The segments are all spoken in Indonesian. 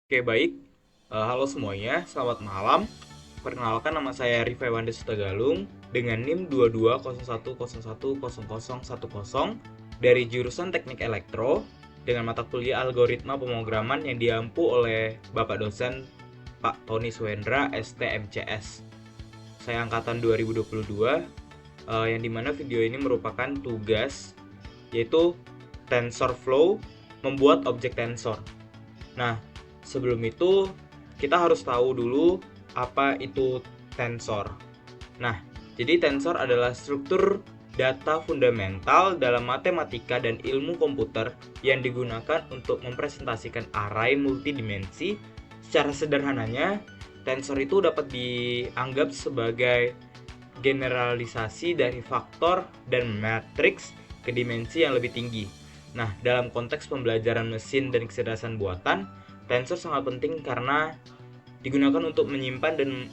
Oke, baik. Halo semuanya, selamat malam. Perkenalkan, nama saya Rifai Wanda Sutagalung dengan NIM 2201010010 dari jurusan Teknik Elektro dengan mata kuliah Algoritma Pemrograman yang diampu oleh Bapak dosen Pak Tony Suhendra, STMCS. Saya angkatan 2022, yang dimana video ini merupakan tugas, yaitu TensorFlow membuat objek tensor. Nah, sebelum itu kita harus tahu dulu apa itu tensor. Nah, jadi tensor adalah struktur data fundamental dalam matematika dan ilmu komputer yang digunakan untuk mempresentasikan array multidimensi. Secara sederhananya, tensor itu dapat dianggap sebagai generalisasi dari faktor dan matriks ke dimensi yang lebih tinggi. Nah, dalam konteks pembelajaran mesin dan kecerdasan buatan, tensor sangat penting karena digunakan untuk menyimpan dan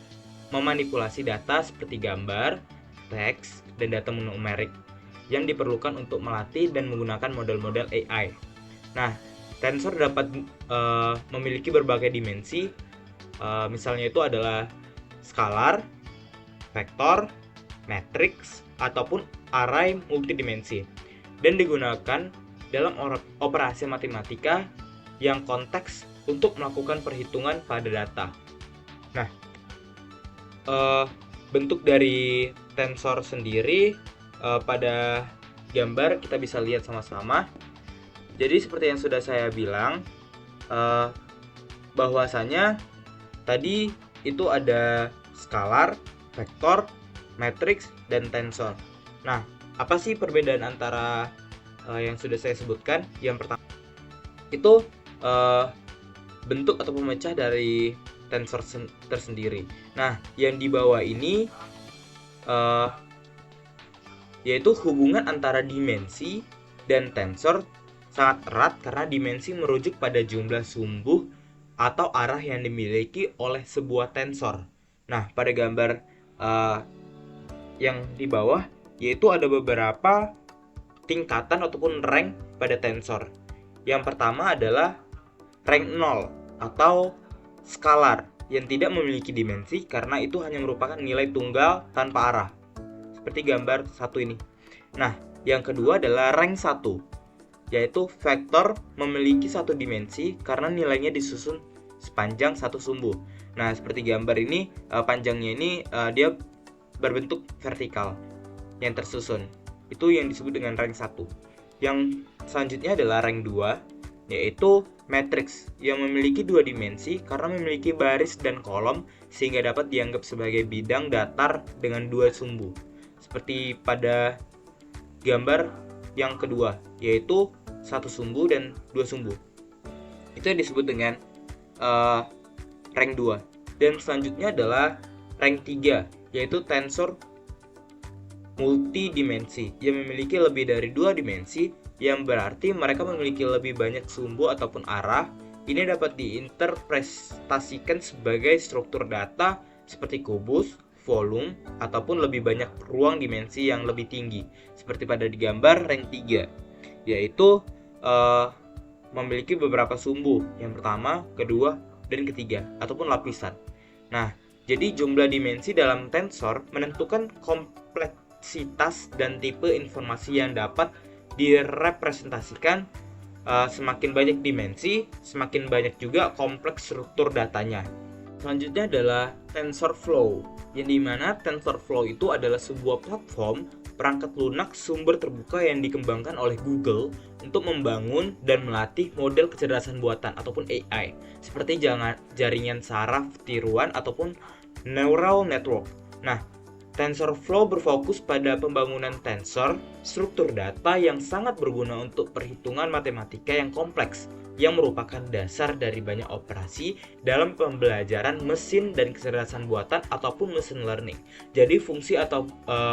memanipulasi data seperti gambar, teks, dan data numerik yang diperlukan untuk melatih dan menggunakan model-model AI. Nah, tensor dapat memiliki berbagai dimensi, misalnya itu adalah skalar, vektor, matriks, ataupun array multidimensi, dan digunakan dalam operasi matematika yang konteks untuk melakukan perhitungan pada data. Nah, bentuk dari tensor sendiri pada gambar kita bisa lihat sama-sama. Jadi seperti yang sudah saya bilang, bahwasanya tadi itu ada skalar, vektor, matriks, dan tensor. Nah, apa sih perbedaan antara yang sudah saya sebutkan? Yang pertama itu bentuk atau pemecah dari tensor tersendiri. Nah, yang di bawah ini yaitu hubungan antara dimensi dan tensor sangat erat karena dimensi merujuk pada jumlah sumbu atau arah yang dimiliki oleh sebuah tensor. Nah, pada gambar yang di bawah yaitu ada beberapa tingkatan ataupun rank pada tensor. Yang pertama adalah rank 0 atau skalar yang tidak memiliki dimensi karena itu hanya merupakan nilai tunggal tanpa arah. Seperti gambar satu ini. Nah, yang kedua adalah rank 1, yaitu vektor memiliki satu dimensi karena nilainya disusun sepanjang satu sumbu. Nah, seperti gambar ini, panjangnya ini dia berbentuk vertikal yang tersusun. Itu yang disebut dengan rank 1. Yang selanjutnya adalah rank 2, yaitu matriks yang memiliki dua dimensi karena memiliki baris dan kolom sehingga dapat dianggap sebagai bidang datar dengan dua sumbu. Seperti pada gambar yang kedua, yaitu satu sumbu dan dua sumbu. Itu yang disebut dengan rank 2. Dan selanjutnya adalah rank 3, yaitu tensor multidimensi yang memiliki lebih dari dua dimensi, yang berarti mereka memiliki lebih banyak sumbu ataupun arah. Ini dapat diinterpretasikan sebagai struktur data seperti kubus, volume, ataupun lebih banyak ruang dimensi yang lebih tinggi, seperti pada di gambar rank 3, yaitu memiliki beberapa sumbu, yang pertama, kedua, dan ketiga, ataupun lapisan. Nah, jadi jumlah dimensi dalam tensor menentukan kompleksitas dan tipe informasi yang dapat direpresentasikan. Semakin banyak dimensi, semakin banyak juga kompleks struktur datanya. Selanjutnya adalah TensorFlow, yang dimana TensorFlow itu adalah sebuah platform perangkat lunak sumber terbuka yang dikembangkan oleh Google untuk membangun dan melatih model kecerdasan buatan ataupun AI, seperti jaringan saraf tiruan ataupun neural network. Nah, TensorFlow berfokus pada pembangunan tensor, struktur data yang sangat berguna untuk perhitungan matematika yang kompleks, yang merupakan dasar dari banyak operasi dalam pembelajaran mesin dan kecerdasan buatan ataupun machine learning. Jadi fungsi atau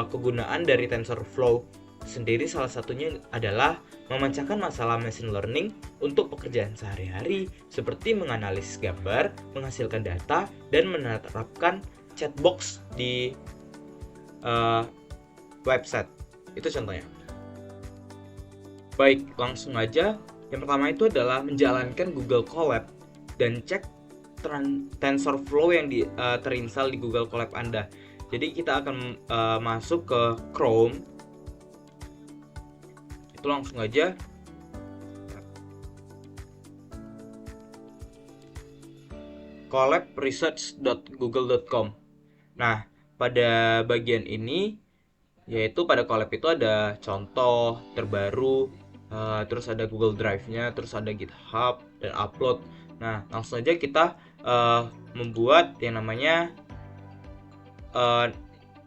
kegunaan dari TensorFlow sendiri salah satunya adalah memecahkan masalah machine learning untuk pekerjaan sehari-hari seperti menganalisis gambar, menghasilkan data, dan menerapkan chatbox di website. Itu contohnya. Baik, langsung aja. Yang pertama itu adalah menjalankan Google Colab. dan cek TensorFlow yang terinstall di Google Colab Anda. Jadi kita akan masuk ke Chrome. Itu langsung aja colabresearch.google.com. Nah, pada bagian ini yaitu pada Colab itu ada contoh terbaru, terus ada Google Drive-nya, terus ada GitHub dan upload. Nah, langsung aja kita membuat yang namanya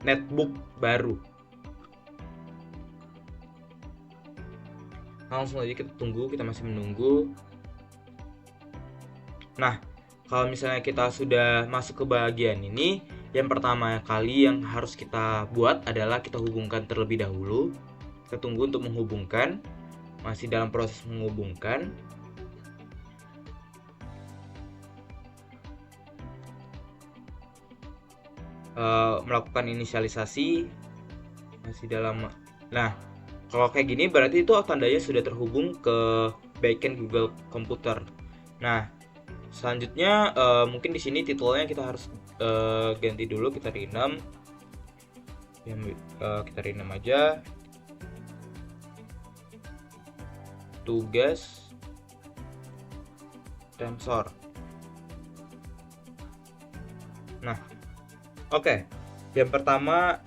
netbook baru. Langsung aja kita tunggu, kita masih menunggu. Nah, kalau misalnya kita sudah masuk ke bagian ini, yang pertama kali yang harus kita buat adalah kita hubungkan terlebih dahulu. Kita tunggu untuk menghubungkan, masih dalam proses menghubungkan. Melakukan inisialisasi, masih dalam. Nah, kalau kayak gini berarti itu tandanya sudah terhubung ke backend Google Komputer. Nah, selanjutnya mungkin di sini titelnya kita harus ganti dulu, kita rename. Kita rename aja. Tugas tensor. Nah, oke. Yang pertama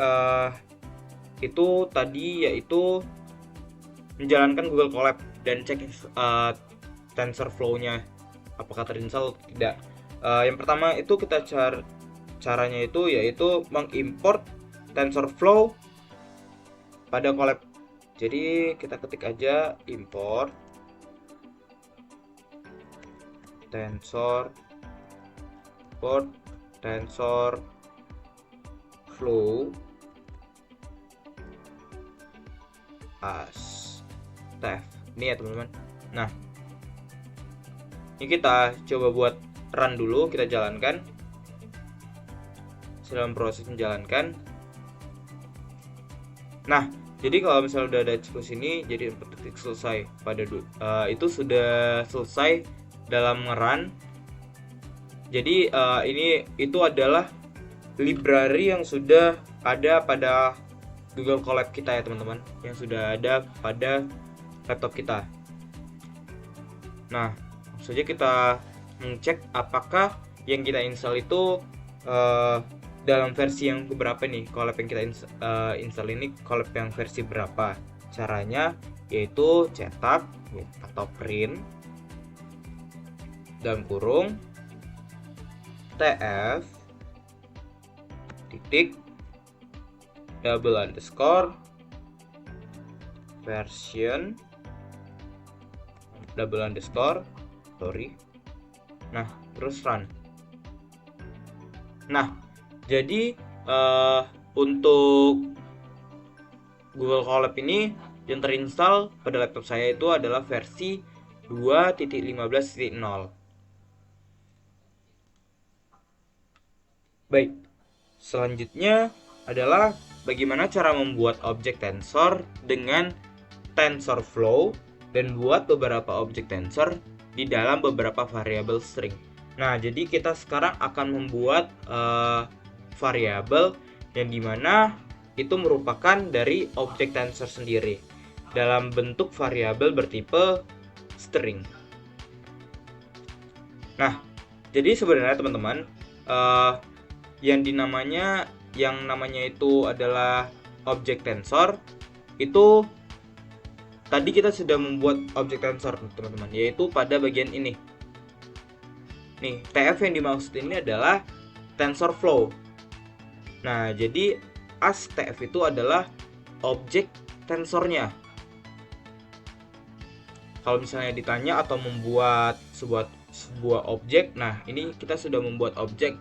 itu tadi yaitu menjalankan Google Colab dan cek TensorFlow-nya apakah terinstall atau tidak. Yang pertama itu kita caranya itu yaitu mengimport TensorFlow pada Colab. Jadi kita ketik aja import TensorFlow as Tef. Ini ya teman-teman. Nah, ini kita coba buat run dulu, kita jalankan. Dalam proses menjalankan. Nah, jadi kalau misalnya udah ada siklus ini, jadi titik selesai pada itu sudah selesai dalam ngerun. Jadi itu adalah library yang sudah ada pada Google Colab kita ya teman-teman, yang sudah ada pada laptop kita. Nah, langsung saja kita mengecek apakah yang kita install itu dalam versi yang berapa nih. Colab yang kita install ini Colab yang versi berapa. Caranya yaitu cetak atau print dalam kurung tf titik double underscore version double underscore sorry. Nah, terus run. Nah, jadi untuk Google Colab ini yang terinstall pada laptop saya itu adalah versi 2.15.0. Baik, selanjutnya adalah bagaimana cara membuat objek tensor dengan TensorFlow dan buat beberapa objek tensor di dalam beberapa variabel string. Nah, jadi kita sekarang akan membuat variabel yang dimana itu merupakan dari objek tensor sendiri dalam bentuk variabel bertipe string. Nah, jadi sebenarnya teman-teman yang namanya itu adalah objek tensor itu tadi kita sudah membuat objek tensor teman-teman, yaitu pada bagian ini. Nih, TF yang dimaksud ini adalah TensorFlow. Nah, jadi as TF itu adalah objek tensornya. Kalau misalnya ditanya atau membuat sebuah objek, nah ini kita sudah membuat objek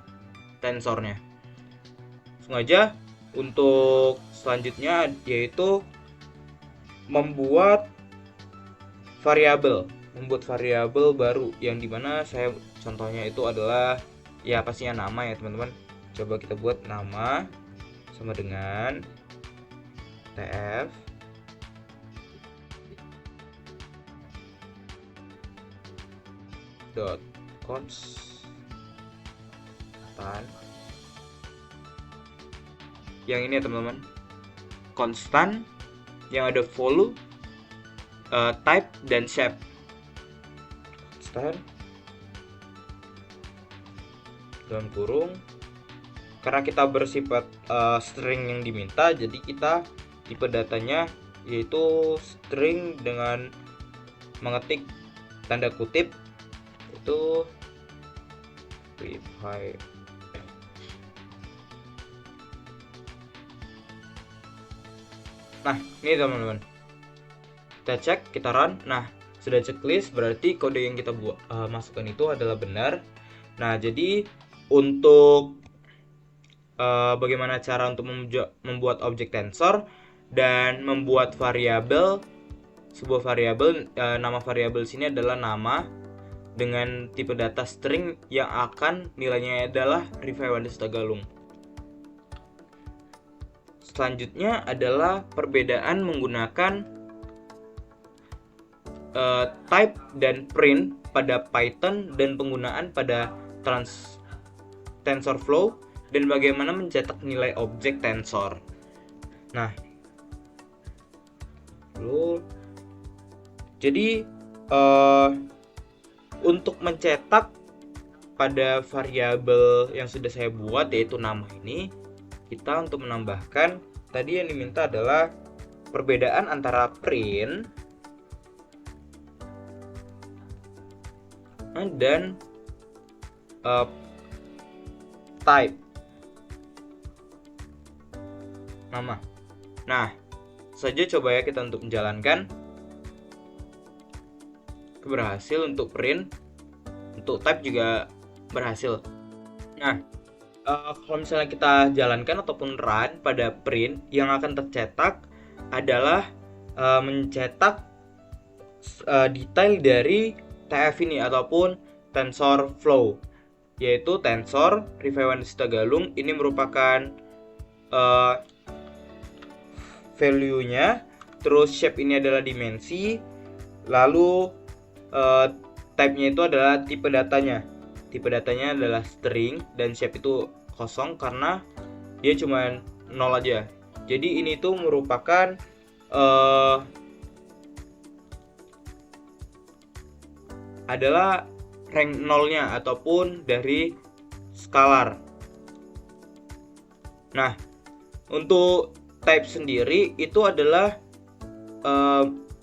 tensornya. Langsung aja untuk selanjutnya yaitu membuat variabel baru yang dimana saya contohnya itu adalah ya pastinya nama ya teman-teman. Coba kita buat nama sama dengan tf konstan. Yang ini ya teman-teman, konstan yang ada value, type dan shape. Konstan dalam kurung, karena kita bersifat string yang diminta, jadi kita tipe datanya yaitu string dengan mengetik tanda kutip itu private. Nah, ini teman-teman, kita cek, kita run. Nah, sudah checklist, berarti kode yang kita masukkan itu adalah benar. Nah, jadi untuk bagaimana cara untuk membuat objek tensor dan membuat variabel, sebuah variabel, nama variabel sini adalah nama dengan tipe data string yang akan nilainya adalah Rifai Wandesta Galung. Selanjutnya adalah perbedaan menggunakan type dan print pada Python dan penggunaan pada TensorFlow, dan bagaimana mencetak nilai objek tensor. Nah, jadi untuk mencetak pada variabel yang sudah saya buat yaitu nama ini, kita untuk menambahkan tadi yang diminta adalah perbedaan antara print dan type nama. Nah, saja coba ya kita untuk menjalankan. Berhasil untuk print, untuk type juga berhasil. Nah, kalau misalnya kita jalankan ataupun run pada print, yang akan tercetak adalah mencetak detail dari TF ini ataupun TensorFlow, yaitu tensor Rifai Wandesta Galung. Ini merupakan value-nya, terus shape ini adalah dimensi, lalu type-nya itu adalah tipe datanya. Tipe datanya adalah string dan shape itu kosong karena dia cuma 0 aja. Jadi ini tuh merupakan adalah rank 0-nya ataupun dari scalar. Nah, untuk type sendiri itu adalah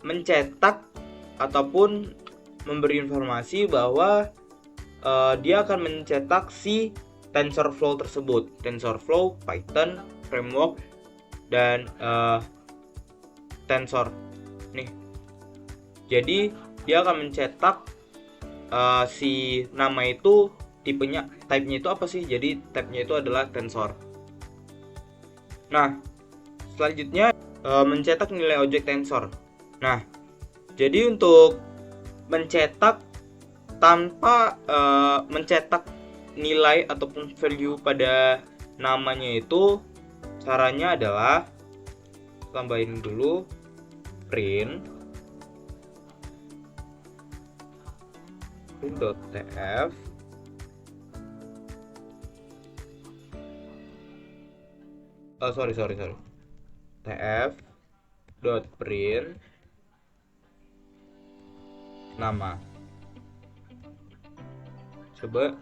mencetak ataupun memberi informasi bahwa dia akan mencetak si TensorFlow tersebut. TensorFlow, Python, framework, dan tensor. Nih. Jadi dia akan mencetak si nama itu tipenya, type-nya itu apa sih? Jadi type-nya itu adalah tensor. Nah, selanjutnya mencetak nilai objek tensor. Nah, jadi untuk mencetak tanpa mencetak nilai ataupun value pada namanya itu, caranya adalah tambahin dulu print.tf tf.print nama. Coba.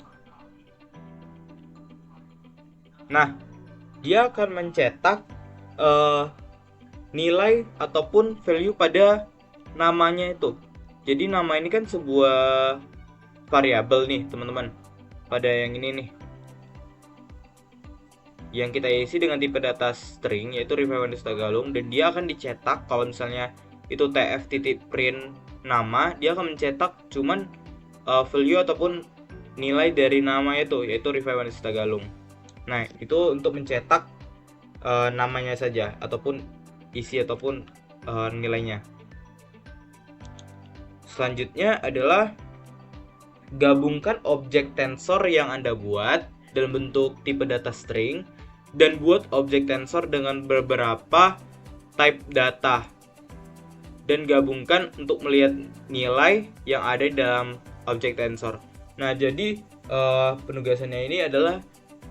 Nah, dia akan mencetak nilai ataupun value pada namanya itu. Jadi nama ini kan sebuah variabel nih, teman-teman. Pada yang ini nih, yang kita isi dengan tipe data string yaitu Rifai Wandesta Galung, dan dia akan dicetak kalau misalnya itu tf.print nama, dia akan mencetak cuman value ataupun nilai dari nama itu yaitu Rifai Wandesta Galung. Nah, itu untuk mencetak namanya saja ataupun isi ataupun nilainya. Selanjutnya adalah gabungkan objek tensor yang Anda buat dalam bentuk tipe data string dan buat objek tensor dengan beberapa type data, dan gabungkan untuk melihat nilai yang ada di dalam objek tensor. Nah, jadi penugasannya ini adalah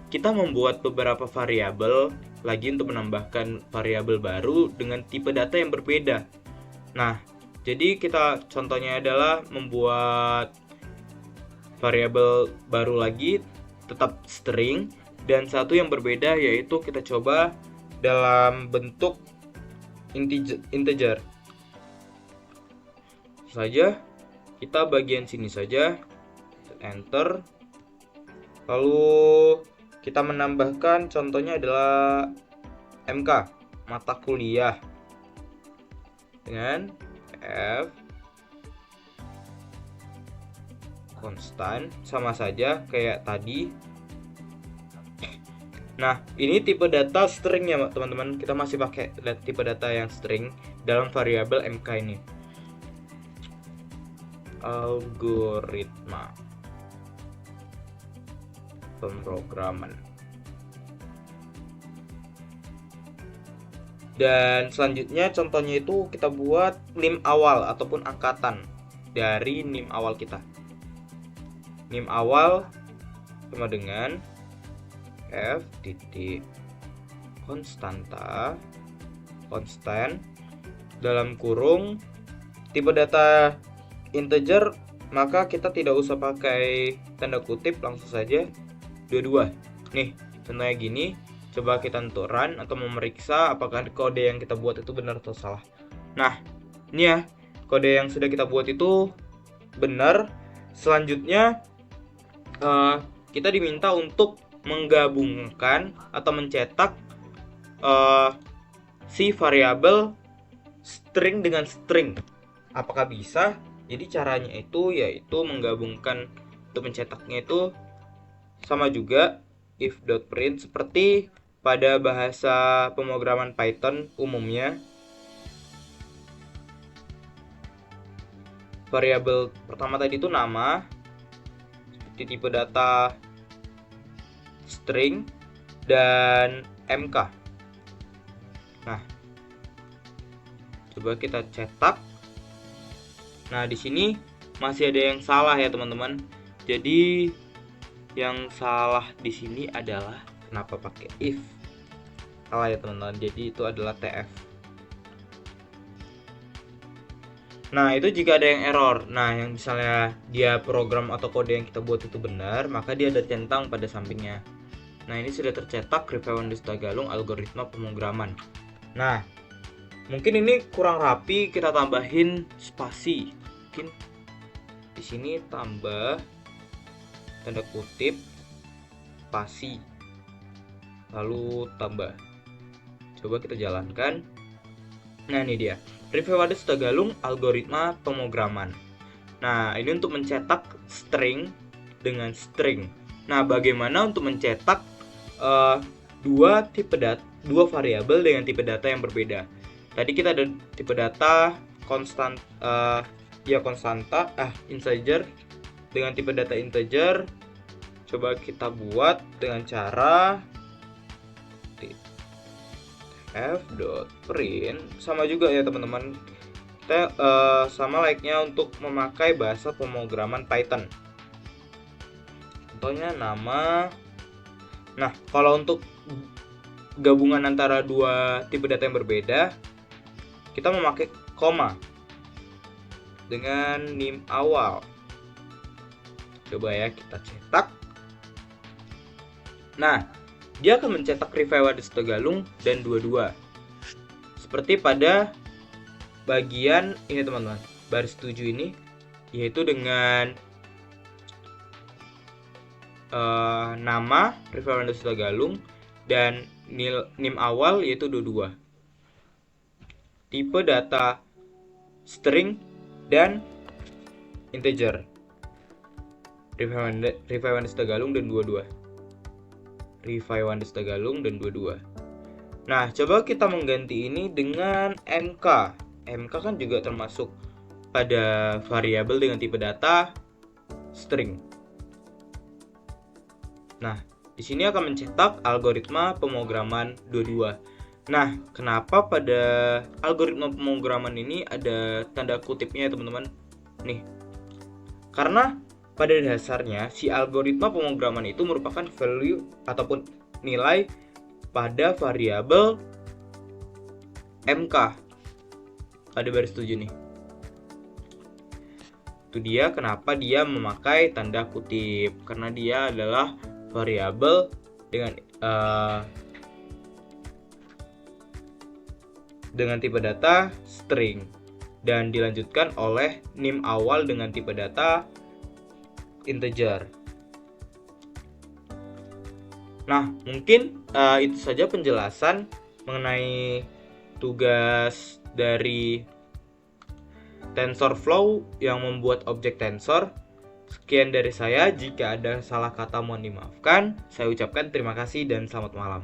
kita membuat beberapa variabel lagi untuk menambahkan variabel baru dengan tipe data yang berbeda. Nah, jadi kita contohnya adalah membuat variabel baru lagi tetap string dan satu yang berbeda, yaitu kita coba dalam bentuk integer. Saja kita bagian sini saja, enter. Lalu kita menambahkan, contohnya adalah MK, mata kuliah, dengan F konstan, sama saja kayak tadi. Nah, ini tipe data string ya teman-teman. Kita masih pakai tipe data yang string dalam variabel MK ini. Algoritma pemrograman. Dan selanjutnya contohnya itu kita buat NIM awal ataupun angkatan dari NIM awal kita. NIM awal sama dengan F titik konstanta konstan dalam kurung tipe data integer, maka kita tidak usah pakai tanda kutip, langsung saja 22. Nih, contohnya gini. Coba kita untuk run atau memeriksa apakah kode yang kita buat itu benar atau salah. Nah, ini ya, kode yang sudah kita buat itu benar. Selanjutnya kita diminta untuk menggabungkan atau mencetak si variabel string dengan string. Apakah bisa? Jadi caranya itu yaitu menggabungkan, untuk mencetaknya itu sama juga if.print seperti pada bahasa pemrograman Python umumnya. Variabel pertama tadi itu nama, seperti tipe data string dan MK. Nah, coba kita cetak. Nah, di sini masih ada yang salah ya teman-teman. Jadi yang salah di sini adalah kenapa pakai if. Salah ya teman-teman. Jadi itu adalah TF. Nah, itu jika ada yang error. Nah, yang misalnya dia program atau kode yang kita buat itu benar, maka dia ada centang pada sampingnya. Nah, ini sudah tercetak Rifaiwan Destagalung algoritma pemrograman. Nah, mungkin ini kurang rapi, kita tambahin spasi. Mungkin di sini tambah tanda kutip spasi, lalu tambah. Coba kita jalankan. Nah, ini dia Rifaiwan Destagalung algoritma pemrograman. Nah, ini untuk mencetak string dengan string. Nah, bagaimana untuk mencetak dua variabel dengan tipe data yang berbeda? Tadi kita ada tipe data konstanta integer dengan tipe data integer. Coba kita buat dengan cara f.print, sama juga ya teman-teman. Kita sama layaknya untuk memakai bahasa pemrograman Python. Contohnya nama. Nah, kalau untuk gabungan antara dua tipe data yang berbeda, kita memakai koma dengan NIM awal. Coba ya kita cetak. Nah, dia akan mencetak Rifaiwan Destagalung dan 22. Seperti pada bagian ini teman-teman, baris 7 ini, yaitu dengan nama Rifaiwan Destagalung dan NIM awal yaitu 22. Tipe data string dan integer. Rifaiwan Destagalung dan 22. Rifaiwan Destagalung dan 22. Nah, coba kita mengganti ini dengan MK. MK kan juga termasuk pada variabel dengan tipe data string. Nah, di sini akan mencetak algoritma pemrograman 22. Nah, kenapa pada algoritma pemrograman ini ada tanda kutipnya ya teman-teman? Nih, karena pada dasarnya si algoritma pemrograman itu merupakan value ataupun nilai pada variabel MK. Ada baris 7 nih. Itu dia kenapa dia memakai tanda kutip, karena dia adalah variabel dengan tipe data string dan dilanjutkan oleh NIM awal dengan tipe data integer. Nah, mungkin itu saja penjelasan mengenai tugas dari TensorFlow yang membuat objek tensor. Sekian dari saya, jika ada salah kata mohon dimaafkan. Saya ucapkan terima kasih dan selamat malam.